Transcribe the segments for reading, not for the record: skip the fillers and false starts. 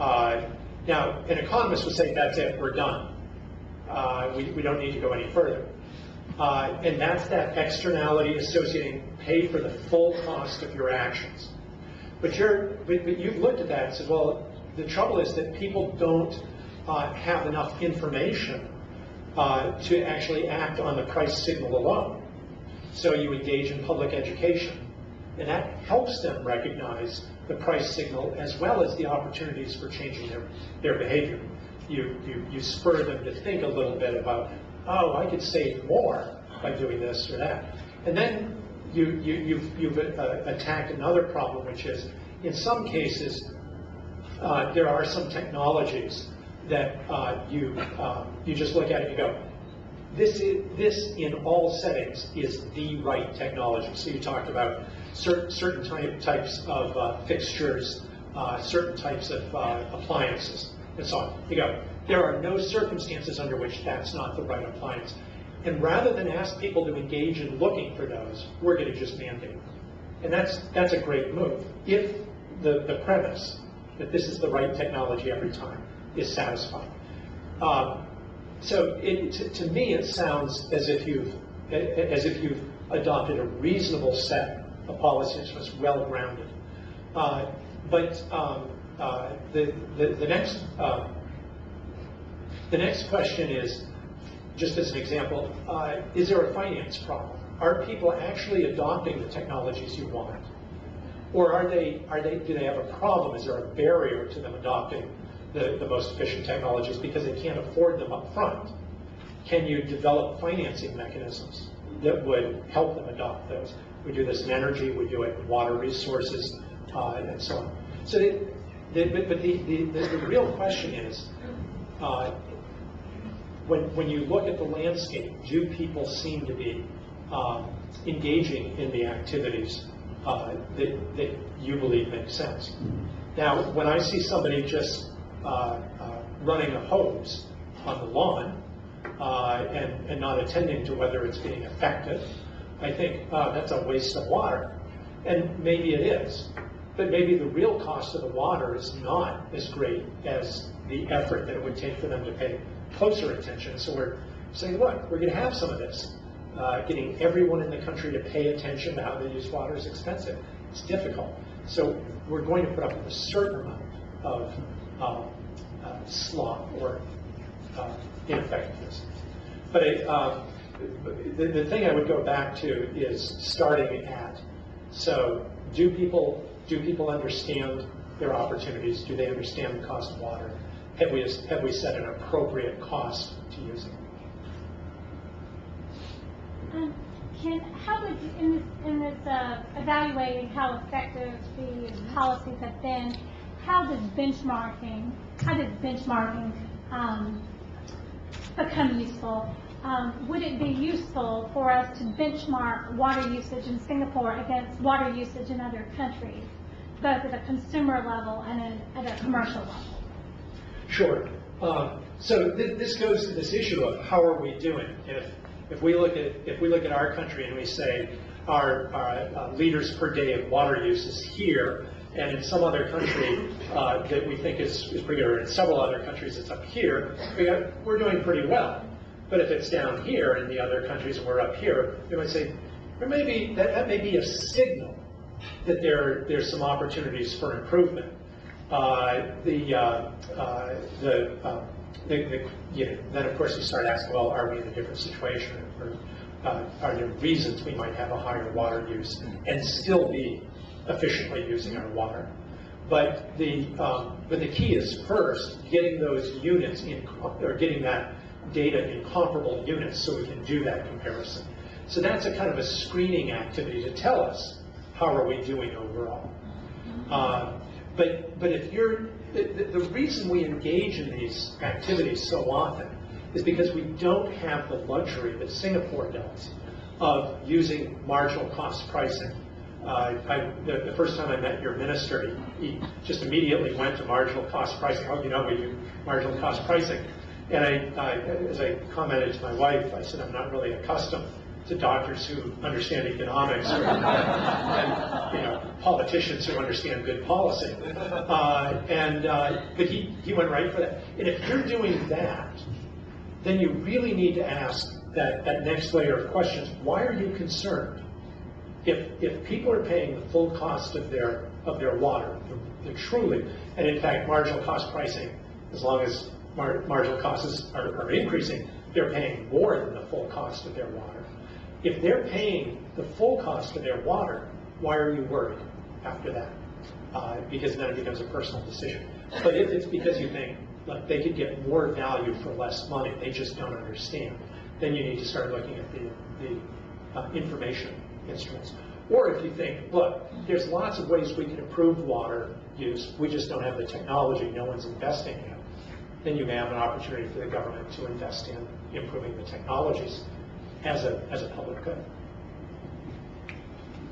Now, an economist would say, that's it, we're done. We don't need to go any further. And that's that externality associating pay for the full cost of your actions. But you've looked at that and said, well, the trouble is that people don't have enough information to actually act on the price signal alone. So you engage in public education, and that helps them recognize the price signal as well as the opportunities for changing their behavior. You spur them to think a little bit about, oh, I could save more by doing this or that. And then you've attacked another problem, which is, in some cases, there are some technologies that you just look at it and you go, this in all settings is the right technology. So you talked about certain types of fixtures, certain types of appliances, and so on. You go, there are no circumstances under which that's not the right appliance. And rather than ask people to engage in looking for those, we're going to just mandate them. And that's a great move, if the premise that this is the right technology every time is satisfied. So to me, it sounds as if you've adopted a reasonable set of policies that's well grounded. But the next question is, just as an example, is there a finance problem? Are people actually adopting the technologies you want, or do they have a problem? Is there a barrier to them adopting the most efficient technologies because they can't afford them up front? Can you develop financing mechanisms that would help them adopt those? We do this in energy, we do it in water resources, and so on. So, the real question is, when you look at the landscape, do people seem to be engaging in the activities that you believe make sense? Now, when I see somebody just running a hose on the lawn and not attending to whether it's being effective, I think that's a waste of water. And maybe it is, but maybe the real cost of the water is not as great as the effort that it would take for them to pay closer attention. So we're saying, look, we're going to have some of this. Getting everyone in the country to pay attention to how they use water is expensive. It's difficult. So we're going to put up with a certain amount of slop or ineffectiveness. But the thing I would go back to is starting at, so do people understand their opportunities? Do they understand the cost of water? Have we set an appropriate cost to using it? Ken, how would you, in this evaluating how effective the policies have been, how does benchmarking become useful? Would it be useful for us to benchmark water usage in Singapore against water usage in other countries, both at a consumer level and at a commercial level? Sure. So this goes to this issue of how are we doing? If we look at our country and we say our liters per day of water use is here, and in some other country that we think is pretty good, or in several other countries it's up here, we're doing pretty well. But if it's down here in the other countries and we're up here, we might say, or maybe that may be a signal that there's some opportunities for improvement. Then of course you start asking, well, are we in a different situation, or are there reasons we might have a higher water use and still be efficiently using our water? But the key is first getting those units or getting that data in comparable units so we can do that comparison. So that's a kind of a screening activity to tell us how are we doing overall. But if the reason we engage in these activities so often is because we don't have the luxury that Singapore does of using marginal cost pricing. The first time I met your minister, he just immediately went to marginal cost pricing. Oh, we do marginal cost pricing. And as I commented to my wife, I said, I'm not really accustomed to doctors who understand economics or and politicians who understand good policy. But he went right for that. And if you're doing that, then you really need to ask that next layer of questions. Why are you concerned? If people are paying the full cost of their water, they're truly, and in fact, marginal cost pricing, as long as marginal costs are increasing, they're paying more than the full cost of their water. If they're paying the full cost of their water, why are you worried after that? Because then it becomes a personal decision. But if it's because you think, look, they could get more value for less money, they just don't understand, then you need to start looking at the information instruments. Or if you think, look, there's lots of ways we can improve water use, we just don't have the technology, no one's investing in it, then you may have an opportunity for the government to invest in improving the technologies as a public good.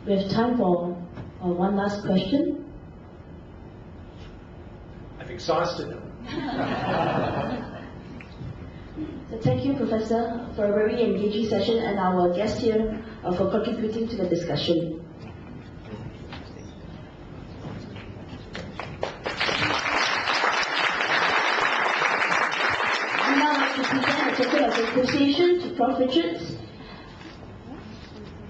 We have time for one last question. I've exhausted them. So thank you, Professor, for a very engaging session, and our guests here for contributing to the discussion. I'd now like to present a token of appreciation to Prof. Richards.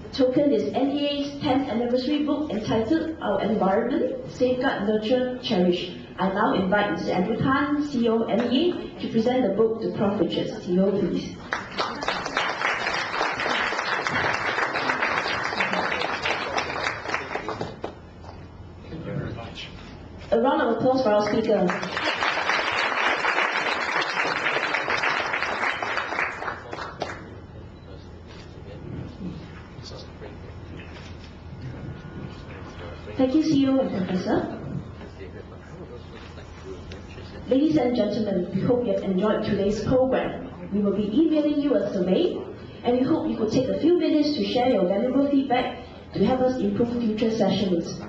The token is NEA's 10th anniversary book entitled Our Environment, Safeguard, Nurture, Cherish. I now invite Mr. Andrew Tan, CEO NEA, to present the book to Prof. Richards. CEO, please. Thank you very much. A round of applause for our speaker. Thank you, CEO and Professor. Ladies and gentlemen, we hope you have enjoyed today's program. We will be emailing you a survey, and we hope you could take a few minutes to share your valuable feedback to help us improve future sessions.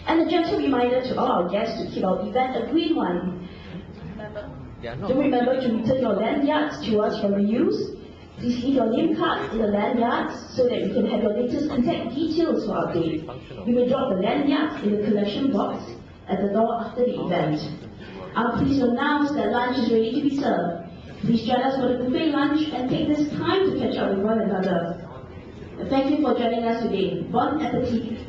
And a gentle reminder to all our guests to keep our event a green one. Do remember to return your lanyards to us from reuse. Please leave your name cards in the lanyards so that we can have your latest contact details for our day. We will drop the lanyards in the collection box at the door after the event. I'm pleased to announce that lunch is ready to be served. Please join us for the buffet lunch and take this time to catch up with one another. Thank you for joining us today. Bon appetit.